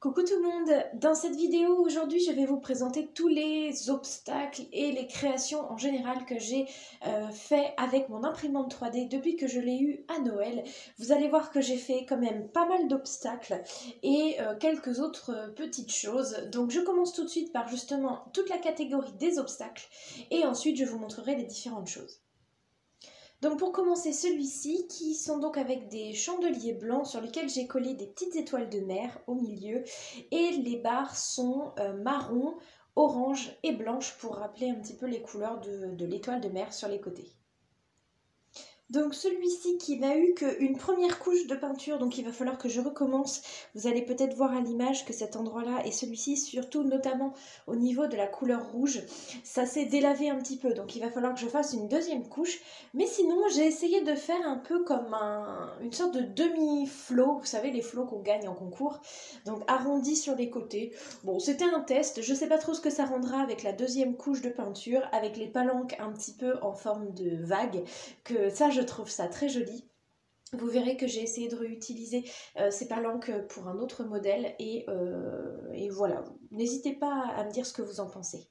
Coucou tout le monde, dans cette vidéo aujourd'hui je vais vous présenter tous les obstacles et les créations en général que j'ai fait avec mon imprimante 3D depuis que je l'ai eu à Noël. Vous allez voir que j'ai fait quand même pas mal d'obstacles et quelques autres petites choses. Donc je commence tout de suite par justement toute la catégorie des obstacles et ensuite je vous montrerai les différentes choses. Donc pour commencer celui-ci, qui sont donc avec des chandeliers blancs sur lesquels j'ai collé des petites étoiles de mer au milieu et les barres sont marron, orange et blanche pour rappeler un petit peu les couleurs de l'étoile de mer sur les côtés. Donc celui-ci qui n'a eu qu'une première couche de peinture, donc il va falloir que je recommence. Vous allez peut-être voir à l'image que cet endroit-là et celui-ci, surtout notamment au niveau de la couleur rouge, ça s'est délavé un petit peu. Donc il va falloir que je fasse une deuxième couche. Mais sinon, j'ai essayé de faire un peu comme une sorte de demi-flot. Vous savez, les flots qu'on gagne en concours. Donc arrondi sur les côtés. Bon, c'était un test. Je ne sais pas trop ce que ça rendra avec la deuxième couche de peinture, avec les palanques un petit peu en forme de vague. Que ça, je trouve ça très joli. Vous verrez que j'ai essayé de réutiliser ces palanques pour un autre modèle et voilà, n'hésitez pas à me dire ce que vous en pensez.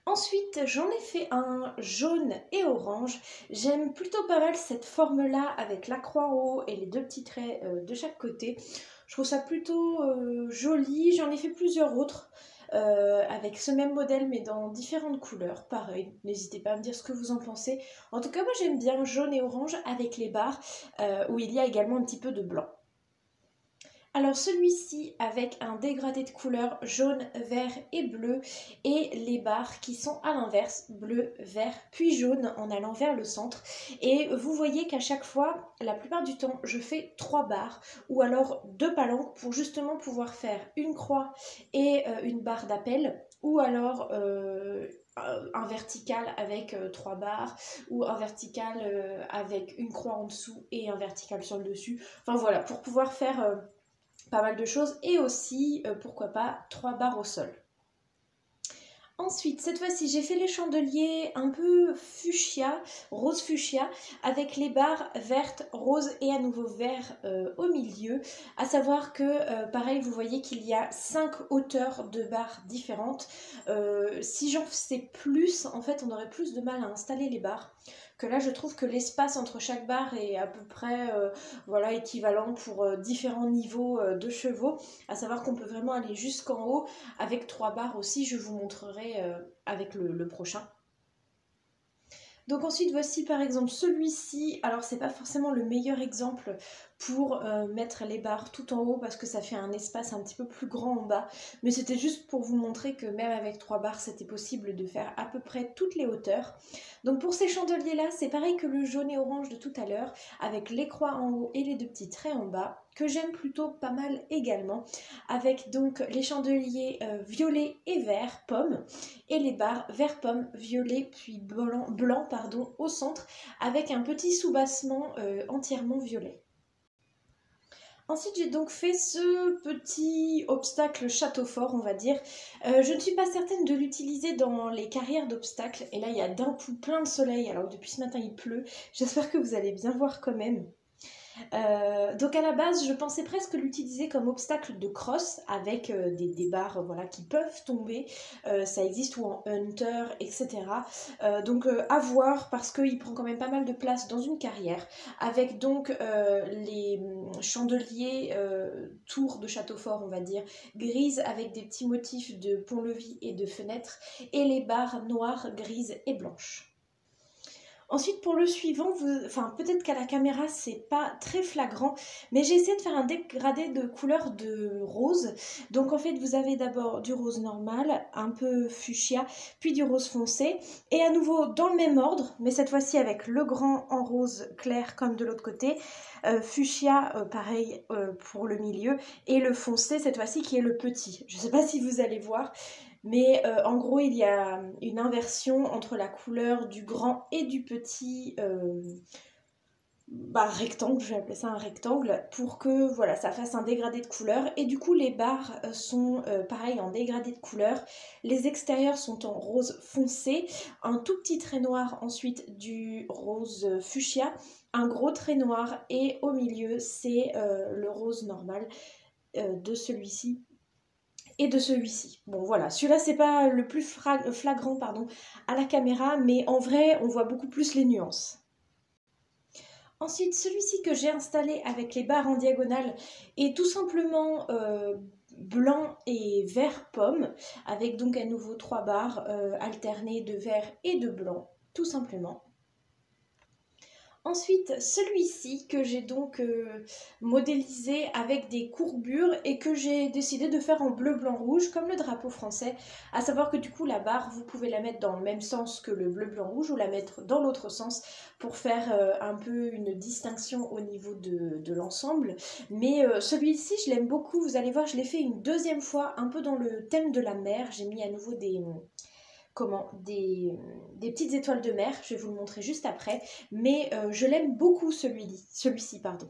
Ensuite, j'en ai fait un jaune et orange. J'aime plutôt pas mal cette forme-là avec la croix en haut et les deux petits traits de chaque côté. Je trouve ça plutôt joli. J'en ai fait plusieurs autres. Avec ce même modèle mais dans différentes couleurs, pareil, n'hésitez pas à me dire ce que vous en pensez. En tout cas moi j'aime bien jaune et orange avec les barres où il y a également un petit peu de blanc. Alors celui-ci avec un dégradé de couleurs jaune, vert et bleu et les barres qui sont à l'inverse, bleu, vert puis jaune en allant vers le centre. Et vous voyez qu'à chaque fois, la plupart du temps, je fais 3 barres ou alors 2 palanques pour justement pouvoir faire une croix et une barre d'appel ou alors un vertical avec 3 barres ou un vertical avec une croix en dessous et un vertical sur le dessus. Enfin voilà, pour pouvoir faire pas mal de choses et aussi, pourquoi pas, 3 barres au sol. Ensuite, cette fois-ci, j'ai fait les chandeliers un peu fuchsia, rose fuchsia, avec les barres vertes, roses et à nouveau vert au milieu. À savoir que, pareil, vous voyez qu'il y a 5 hauteurs de barres différentes. Si j'en faisais plus, en fait, on aurait plus de mal à installer les barres. Que là, je trouve que l'espace entre chaque barre est à peu près voilà, équivalent pour différents niveaux de chevaux. À savoir qu'on peut vraiment aller jusqu'en haut avec 3 barres aussi, je vous montrerai avec le prochain. Donc ensuite voici par exemple celui-ci, alors c'est pas forcément le meilleur exemple pour mettre les barres tout en haut parce que ça fait un espace un petit peu plus grand en bas, mais c'était juste pour vous montrer que même avec 3 barres c'était possible de faire à peu près toutes les hauteurs. Donc pour ces chandeliers là c'est pareil que le jaune et orange de tout à l'heure avec les croix en haut et les 2 petits traits en bas que j'aime plutôt pas mal également avec donc les chandeliers violet et vert pomme et les barres vert pomme, violet puis blanc pardon, au centre avec un petit soubassement entièrement violet. Ensuite, j'ai donc fait ce petit obstacle château fort, on va dire. Je ne suis pas certaine de l'utiliser dans les carrières d'obstacles. Et là, il y a d'un coup plein de soleil, alors depuis ce matin, il pleut. J'espère que vous allez bien voir quand même. Donc à la base je pensais presque l'utiliser comme obstacle de cross avec des barres voilà, qui peuvent tomber, ça existe ou en hunter etc. Donc à voir parce qu'il prend quand même pas mal de place dans une carrière avec donc les chandeliers tours de château fort on va dire grises avec des petits motifs de pont-levis et de fenêtres et les barres noires, grises et blanches. Ensuite pour le suivant, enfin peut-être qu'à la caméra c'est pas très flagrant, mais j'ai essayé de faire un dégradé de couleur de rose. Donc en fait vous avez d'abord du rose normal, un peu fuchsia, puis du rose foncé, et à nouveau dans le même ordre, mais cette fois-ci avec le grand en rose clair comme de l'autre côté, fuchsia pareil pour le milieu, et le foncé cette fois-ci qui est le petit. Je sais pas si vous allez voir. Mais en gros, il y a une inversion entre la couleur du grand et du petit rectangle, je vais appeler ça un rectangle, pour que voilà, ça fasse un dégradé de couleur. Et du coup, les barres sont pareil en dégradé de couleur. Les extérieurs sont en rose foncé, un tout petit trait noir ensuite du rose fuchsia, un gros trait noir et au milieu, c'est le rose normal. de celui-ci et de celui-ci. Bon voilà, celui-là c'est pas le plus flagrant pardon, à la caméra, mais en vrai on voit beaucoup plus les nuances. Ensuite, celui-ci que j'ai installé avec les barres en diagonale est tout simplement blanc et vert pomme, avec donc à nouveau 3 barres alternées de vert et de blanc, tout simplement. Ensuite, celui-ci que j'ai donc modélisé avec des courbures et que j'ai décidé de faire en bleu, blanc, rouge comme le drapeau français. À savoir que du coup la barre, vous pouvez la mettre dans le même sens que le bleu, blanc, rouge ou la mettre dans l'autre sens pour faire un peu une distinction au niveau de l'ensemble. Mais celui-ci, je l'aime beaucoup. Vous allez voir, je l'ai fait une deuxième fois un peu dans le thème de la mer. J'ai mis à nouveau des petites étoiles de mer, je vais vous le montrer juste après, mais je l'aime beaucoup celui-ci, pardon.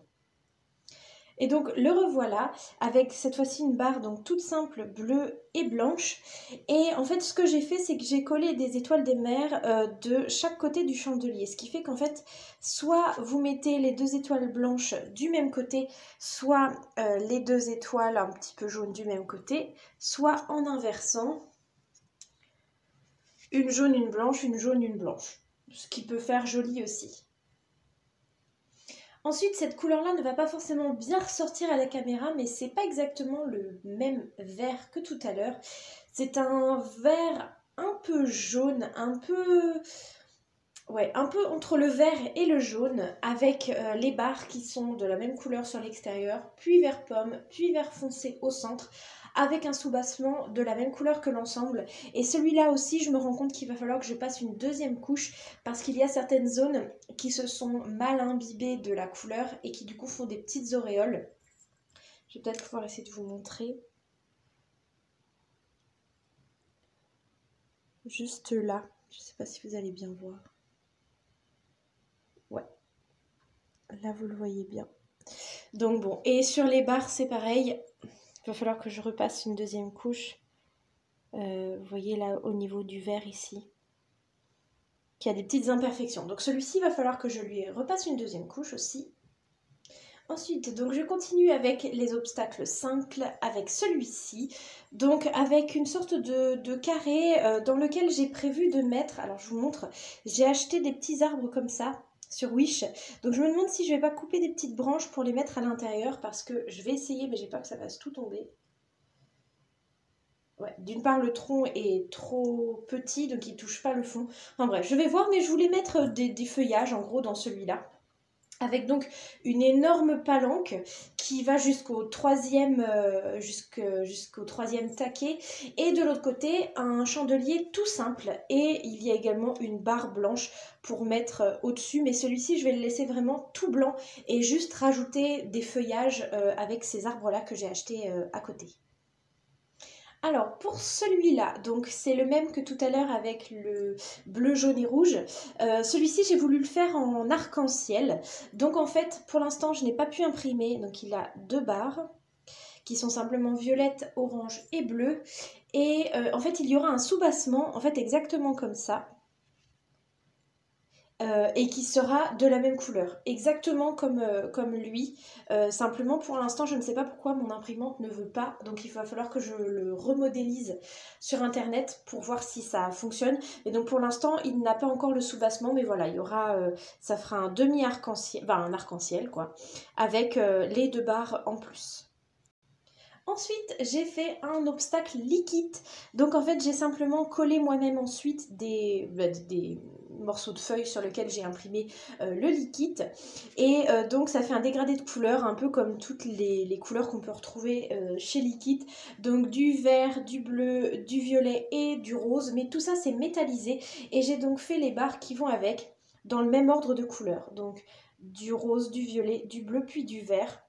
Et donc le revoilà avec cette fois-ci une barre donc toute simple bleue et blanche, et en fait ce que j'ai fait c'est que j'ai collé des étoiles des mers de chaque côté du chandelier, ce qui fait qu'en fait soit vous mettez les 2 étoiles blanches du même côté, soit les 2 étoiles un petit peu jaunes du même côté, soit en inversant, une jaune, une blanche, une jaune, une blanche. Ce qui peut faire joli aussi. Ensuite, cette couleur-là ne va pas forcément bien ressortir à la caméra, mais c'est pas exactement le même vert que tout à l'heure. C'est un vert un peu jaune, un peu entre le vert et le jaune, avec les barres qui sont de la même couleur sur l'extérieur, puis vert pomme, puis vert foncé au centre, avec un soubassement de la même couleur que l'ensemble. Et celui-là aussi, je me rends compte qu'il va falloir que je passe une deuxième couche parce qu'il y a certaines zones qui se sont mal imbibées de la couleur et qui du coup font des petites auréoles. Je vais peut-être pouvoir essayer de vous montrer. Juste là, je ne sais pas si vous allez bien voir. Ouais, là vous le voyez bien. Donc bon, et sur les barres c'est pareil. Il va falloir que je repasse une deuxième couche. Vous voyez là au niveau du vert ici, qu'il y a des petites imperfections. Donc celui-ci, il va falloir que je lui repasse une deuxième couche aussi. Ensuite, donc je continue avec les obstacles simples avec celui-ci. Donc avec une sorte de carré dans lequel j'ai prévu de mettre, alors je vous montre, j'ai acheté des petits arbres comme ça sur Wish. Donc je me demande si je vais pas couper des petites branches pour les mettre à l'intérieur parce que je vais essayer, mais j'ai peur que ça fasse tout tomber. Ouais, d'une part le tronc est trop petit donc il touche pas le fond. Enfin bref, je vais voir, mais je voulais mettre des feuillages en gros dans celui-là. Avec donc une énorme palanque qui va jusqu'au troisième taquet. Et de l'autre côté, un chandelier tout simple. Et il y a également une barre blanche pour mettre au-dessus. Mais celui-ci, je vais le laisser vraiment tout blanc et juste rajouter des feuillages avec ces arbres-là que j'ai achetés à côté. Alors pour celui-là, donc c'est le même que tout à l'heure avec le bleu, jaune et rouge. Celui-ci j'ai voulu le faire en arc-en-ciel. Donc en fait pour l'instant je n'ai pas pu imprimer. Donc il a 2 barres qui sont simplement violette, orange et bleu. Et en fait il y aura un soubassement en fait exactement comme ça. Et qui sera de la même couleur, exactement comme lui. Simplement pour l'instant je ne sais pas pourquoi mon imprimante ne veut pas, donc il va falloir que je le remodélise sur internet pour voir si ça fonctionne. Et donc pour l'instant il n'a pas encore le soubassement, mais voilà, il y aura, ça fera un demi arc-en-ciel, enfin un arc-en-ciel quoi, avec les 2 barres en plus. Ensuite, j'ai fait un obstacle liquide. Donc en fait, j'ai simplement collé moi-même ensuite des morceaux de feuilles sur lesquels j'ai imprimé le liquide. Et donc ça fait un dégradé de couleurs, un peu comme toutes les couleurs qu'on peut retrouver chez Liquid. Donc du vert, du bleu, du violet et du rose. Mais tout ça, c'est métallisé. Et j'ai donc fait les barres qui vont avec, dans le même ordre de couleurs. Donc du rose, du violet, du bleu, puis du vert.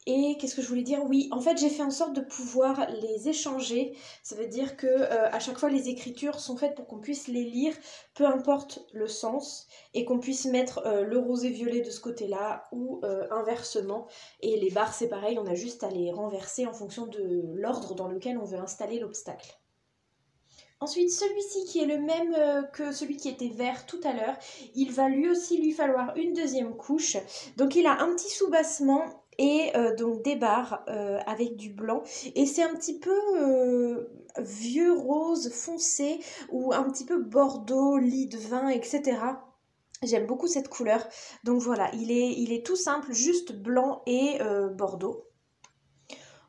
Et qu'est-ce que je voulais dire? Oui, en fait, j'ai fait en sorte de pouvoir les échanger. Ça veut dire que à chaque fois, les écritures sont faites pour qu'on puisse les lire, peu importe le sens, et qu'on puisse mettre le rose et violet de ce côté-là ou inversement. Et les barres, c'est pareil, on a juste à les renverser en fonction de l'ordre dans lequel on veut installer l'obstacle. Ensuite, celui-ci qui est le même que celui qui était vert tout à l'heure, il va lui aussi lui falloir une deuxième couche. Donc il a un petit soubassement et donc des barres avec du blanc, et c'est un petit peu vieux rose foncé ou un petit peu bordeaux, lit de vin, etc. J'aime beaucoup cette couleur. Donc voilà, il est tout simple, juste blanc et bordeaux.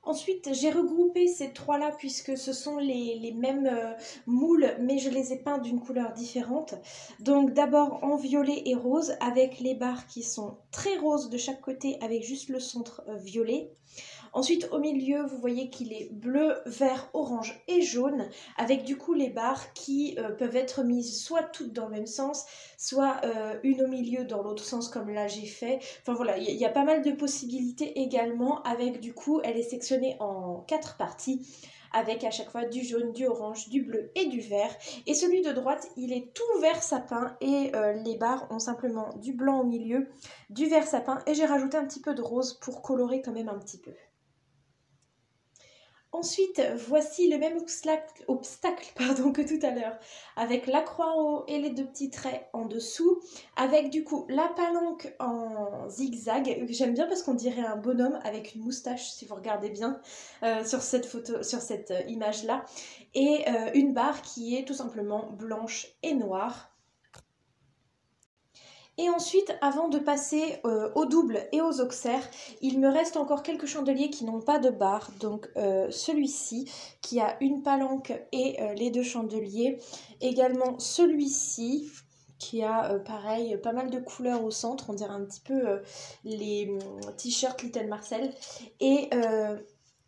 Ensuite, j'ai regroupé ces trois-là puisque ce sont les mêmes moules, mais je les ai peints d'une couleur différente. Donc d'abord en violet et rose, avec les barres qui sont très roses de chaque côté, avec juste le centre violet. Ensuite, au milieu, vous voyez qu'il est bleu, vert, orange et jaune, avec du coup les barres qui peuvent être mises soit toutes dans le même sens, soit une au milieu dans l'autre sens comme là j'ai fait. Enfin voilà, il y a pas mal de possibilités également, avec du coup, elle est sectionnée en 4 parties, avec à chaque fois du jaune, du orange, du bleu et du vert. Et celui de droite, il est tout vert sapin et les barres ont simplement du blanc au milieu, du vert sapin, et j'ai rajouté un petit peu de rose pour colorer quand même un petit peu. Ensuite, voici le même obstacle que tout à l'heure, avec la croix en haut et les deux petits traits en dessous, avec du coup la palanque en zigzag. J'aime bien parce qu'on dirait un bonhomme avec une moustache, si vous regardez bien sur cette photo, sur cette image-là, et une barre qui est tout simplement blanche et noire. Et ensuite, avant de passer au double et aux auxerres, il me reste encore quelques chandeliers qui n'ont pas de barre. Donc celui-ci qui a une palanque et les deux chandeliers. Également celui-ci qui a pareil pas mal de couleurs au centre. On dirait un petit peu les t-shirts Little Marcel. Et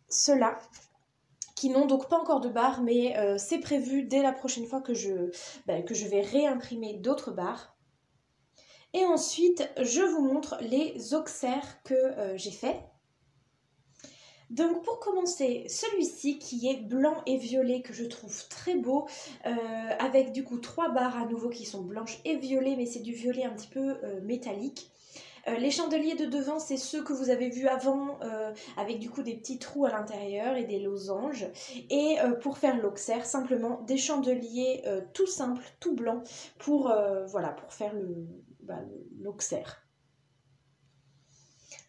ceux-là qui n'ont donc pas encore de barre, mais c'est prévu dès la prochaine fois que je vais réimprimer d'autres barres. Et ensuite, je vous montre les auxerres que j'ai fait. Donc pour commencer, celui-ci qui est blanc et violet, que je trouve très beau, avec du coup 3 barres à nouveau qui sont blanches et violet, mais c'est du violet un petit peu métallique. Les chandeliers de devant, c'est ceux que vous avez vus avant, avec du coup des petits trous à l'intérieur et des losanges. Et pour faire l'auxerre, simplement des chandeliers tout simples, tout blancs, pour, voilà, pour faire l'auxerre.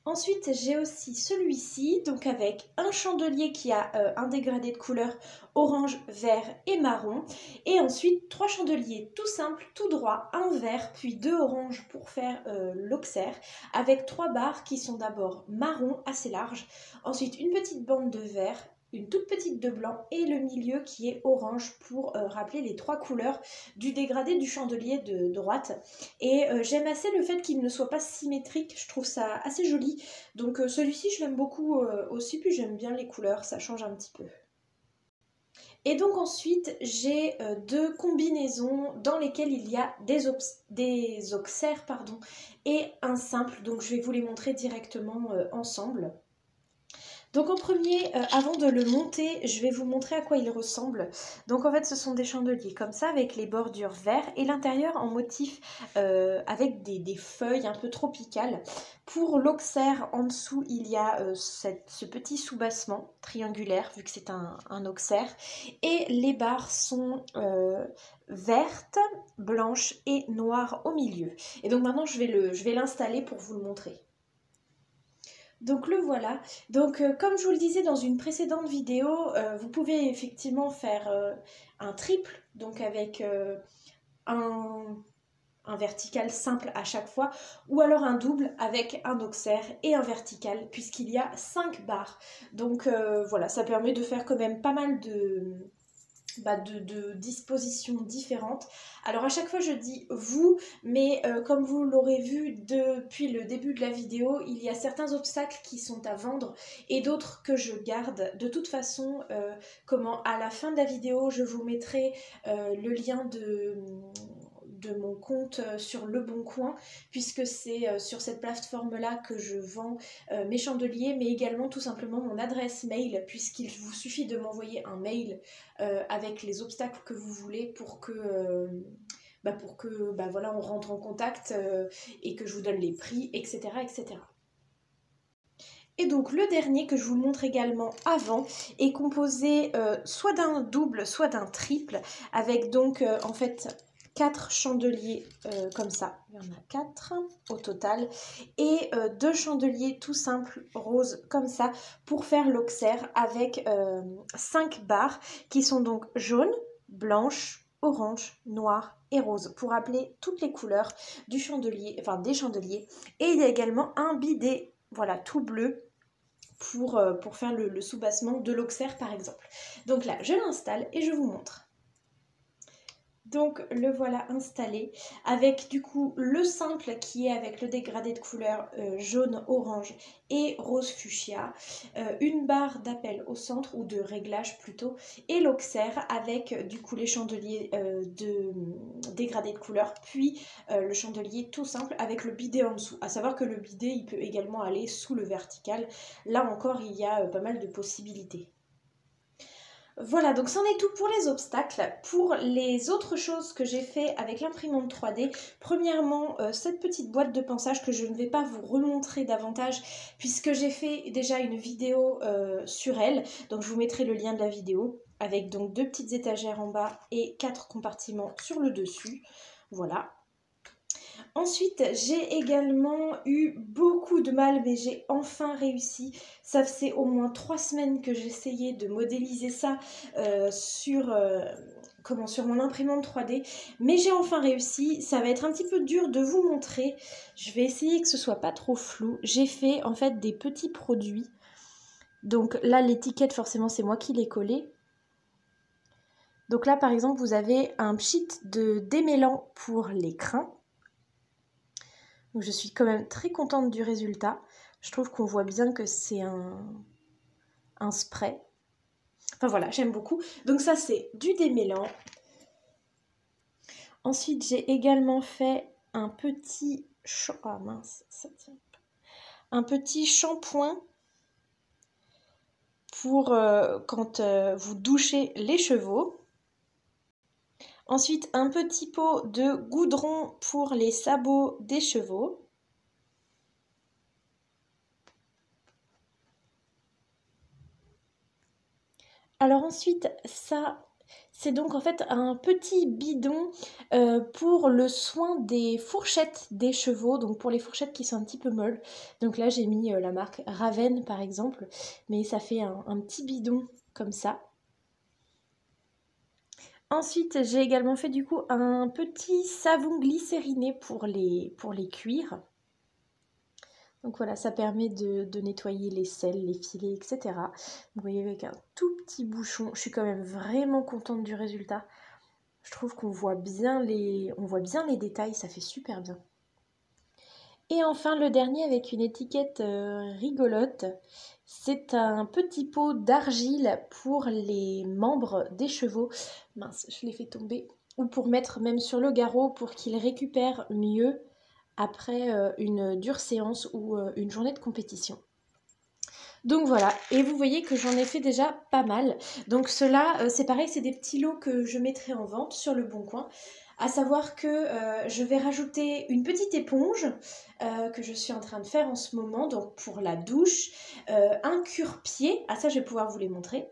Ensuite, j'ai aussi celui-ci, donc avec un chandelier qui a un dégradé de couleurs orange, vert et marron. Et ensuite, 3 chandeliers tout simples, tout droits, un vert, puis 2 oranges pour faire l'auxerre, avec 3 barres qui sont d'abord marron assez larges, ensuite une petite bande de vert, une toute petite de blanc et le milieu qui est orange pour rappeler les 3 couleurs du dégradé du chandelier de droite. Et j'aime assez le fait qu'il ne soit pas symétrique, je trouve ça assez joli. Donc celui-ci je l'aime beaucoup aussi, puis j'aime bien les couleurs, ça change un petit peu. Et donc ensuite j'ai 2 combinaisons dans lesquelles il y a des auxerres et un simple, donc je vais vous les montrer directement ensemble. Donc en premier, avant de le monter, je vais vous montrer à quoi il ressemble. Donc en fait ce sont des chandeliers comme ça avec les bordures verts et l'intérieur en motif avec des feuilles un peu tropicales. Pour l'auxerre en dessous il y a ce petit soubassement triangulaire vu que c'est un auxerre. Et les barres sont vertes, blanches et noires au milieu. Et donc maintenant je vais l'installer pour vous le montrer. Donc le voilà. Donc comme je vous le disais dans une précédente vidéo, vous pouvez effectivement faire un triple, donc avec un vertical simple à chaque fois, ou alors un double avec un auxerre et un vertical, puisqu'il y a 5 barres. Donc voilà, ça permet de faire quand même pas mal de dispositions différentes. Alors à chaque fois je dis vous, mais comme vous l'aurez vu depuis le début de la vidéo, il y a certains obstacles qui sont à vendre et d'autres que je garde. De toute façon, à la fin de la vidéo, je vous mettrai le lien de mon compte sur Le Bon Coin, puisque c'est sur cette plateforme là que je vends mes chandeliers, mais également tout simplement mon adresse mail, puisqu'il vous suffit de m'envoyer un mail avec les obstacles que vous voulez pour que voilà, on rentre en contact et que je vous donne les prix, etc. etc. Et donc le dernier que je vous montre également avant est composé soit d'un double, soit d'un triple, avec donc en fait 4 chandeliers comme ça, il y en a 4 au total, et 2 chandeliers tout simples roses comme ça pour faire l'auxerre avec 5 barres qui sont donc jaunes, blanches, orange, noir et rose pour rappeler toutes les couleurs du chandelier, enfin des chandeliers. Et il y a également un bidet, voilà, tout bleu pour faire le soubassement de l'auxerre par exemple. Donc là, je l'installe et je vous montre. Donc le voilà installé avec du coup le simple qui est avec le dégradé de couleurs jaune, orange et rose fuchsia, une barre d'appel au centre ou de réglage plutôt et l'auxerre avec du coup les chandeliers de dégradé de couleurs puis le chandelier tout simple avec le bidet en dessous. À savoir que le bidet il peut également aller sous le vertical, là encore il y a pas mal de possibilités. Voilà, donc c'en est tout pour les obstacles. Pour les autres choses que j'ai fait avec l'imprimante 3D, premièrement, cette petite boîte de ponçage que je ne vais pas vous remontrer davantage puisque j'ai fait déjà une vidéo sur elle. Donc je vous mettrai le lien de la vidéo avec donc 2 petites étagères en bas et 4 compartiments sur le dessus. Voilà. Ensuite, j'ai également eu beaucoup de mal, mais j'ai enfin réussi. Ça faisait au moins 3 semaines que j'essayais de modéliser ça sur mon imprimante 3D. Mais j'ai enfin réussi. Ça va être un petit peu dur de vous montrer. Je vais essayer que ce soit pas trop flou. J'ai fait en fait des petits produits. Donc là, l'étiquette, forcément, c'est moi qui l'ai collée. Donc là, par exemple, vous avez un pchit de démêlant pour les crins. Donc je suis quand même très contente du résultat. Je trouve qu'on voit bien que c'est un spray. Enfin voilà, j'aime beaucoup. Donc ça c'est du démêlant. Ensuite j'ai également fait un petit un petit shampoing pour quand vous douchez les chevaux. Ensuite un petit pot de goudron pour les sabots des chevaux. Alors ensuite, ça, c'est donc en fait un petit bidon pour le soin des fourchettes des chevaux, donc pour les fourchettes qui sont un petit peu molles. Donc là, j'ai mis la marque Raven par exemple, mais ça fait un petit bidon comme ça. Ensuite, j'ai également fait du coup un petit savon glycériné pour les cuirs. Donc voilà, ça permet de nettoyer les selles, les filets, etc. Vous voyez avec un tout petit bouchon, je suis quand même vraiment contente du résultat. Je trouve qu'on voit bien les détails, ça fait super bien. Et enfin le dernier avec une étiquette rigolote, c'est un petit pot d'argile pour les membres des chevaux. Mince, je l'ai fait tomber. Ou pour mettre même sur le garrot pour qu'ils récupèrent mieux après une dure séance ou une journée de compétition. Donc voilà, et vous voyez que j'en ai fait déjà pas mal. Donc ceux-là, c'est pareil, c'est des petits lots que je mettrai en vente sur le Bon Coin. À savoir que je vais rajouter une petite éponge que je suis en train de faire en ce moment, donc pour la douche, un cure-pied, ça je vais pouvoir vous les montrer.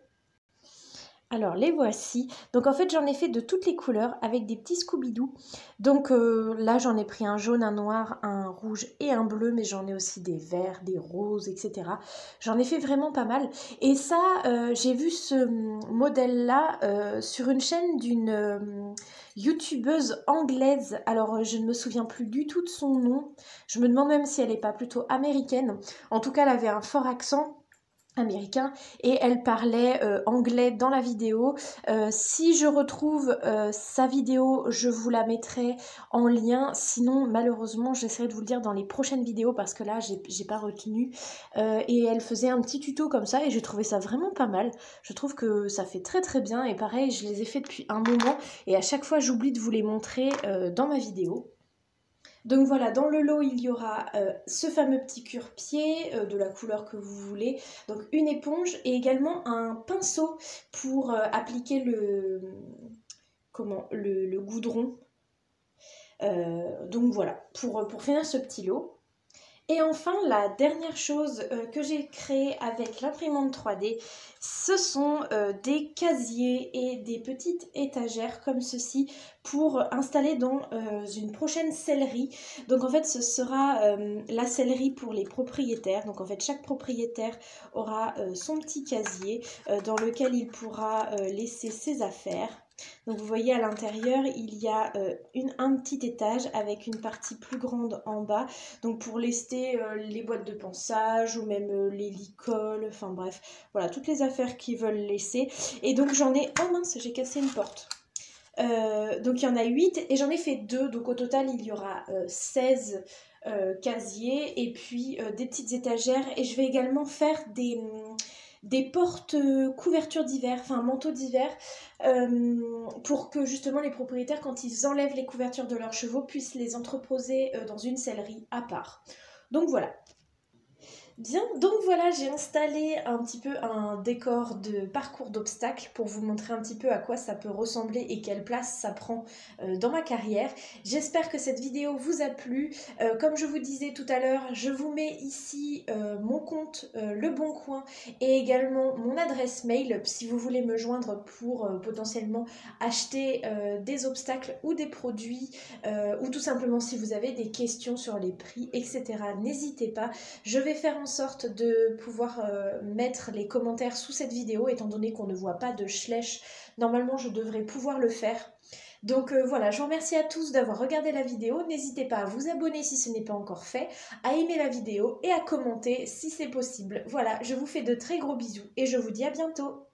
Alors les voici, donc en fait j'en ai fait de toutes les couleurs avec des petits Scooby-Doo. Donc là j'en ai pris un jaune, un noir, un rouge et un bleu, mais j'en ai aussi des verts, des roses, etc. J'en ai fait vraiment pas mal. Et ça, j'ai vu ce modèle-là sur une chaîne d'une youtubeuse anglaise. Alors je ne me souviens plus du tout de son nom. Je me demande même si elle n'est pas plutôt américaine. En tout cas elle avait un fort accent américain et elle parlait anglais dans la vidéo. Si je retrouve sa vidéo, je vous la mettrai en lien. Sinon, malheureusement, j'essaierai de vous le dire dans les prochaines vidéos parce que là, j'ai pas retenu. Et elle faisait un petit tuto comme ça et j'ai trouvé ça vraiment pas mal. Je trouve que ça fait très très bien et pareil, je les ai fait depuis un moment et à chaque fois, j'oublie de vous les montrer dans ma vidéo. Donc voilà, dans le lot, il y aura ce fameux petit cure-pied de la couleur que vous voulez, donc une éponge et également un pinceau pour appliquer le goudron. Donc voilà, pour finir ce petit lot. Et enfin, la dernière chose que j'ai créée avec l'imprimante 3D, ce sont des casiers et des petites étagères comme ceci pour installer dans une prochaine sellerie. Donc en fait, ce sera la sellerie pour les propriétaires. Donc en fait, chaque propriétaire aura son petit casier dans lequel il pourra laisser ses affaires. Donc vous voyez à l'intérieur, il y a un petit étage avec une partie plus grande en bas. Donc pour lester les boîtes de ponçage ou même les licoles, enfin bref, voilà, toutes les affaires qu'ils veulent laisser. Et donc j'en ai... Oh mince, j'ai cassé une porte. Donc il y en a 8 et j'en ai fait 2. Donc au total, il y aura 16 casiers et puis des petites étagères. Et je vais également faire des portes couvertures d'hiver, enfin manteaux d'hiver, pour que justement les propriétaires, quand ils enlèvent les couvertures de leurs chevaux, puissent les entreposer dans une sellerie à part. Donc voilà. Bien, donc voilà, j'ai installé un petit peu un décor de parcours d'obstacles pour vous montrer un petit peu à quoi ça peut ressembler et quelle place ça prend dans ma carrière. J'espère que cette vidéo vous a plu. Comme je vous disais tout à l'heure, je vous mets ici mon compte Le Bon Coin et également mon adresse mail si vous voulez me joindre pour potentiellement acheter des obstacles ou des produits ou tout simplement si vous avez des questions sur les prix, etc. N'hésitez pas. Je vais faire en sorte de pouvoir mettre les commentaires sous cette vidéo étant donné qu'on ne voit pas de schlecht. Normalement, je devrais pouvoir le faire. Donc voilà, je vous remercie à tous d'avoir regardé la vidéo. N'hésitez pas à vous abonner si ce n'est pas encore fait, à aimer la vidéo et à commenter si c'est possible. Voilà, je vous fais de très gros bisous et je vous dis à bientôt.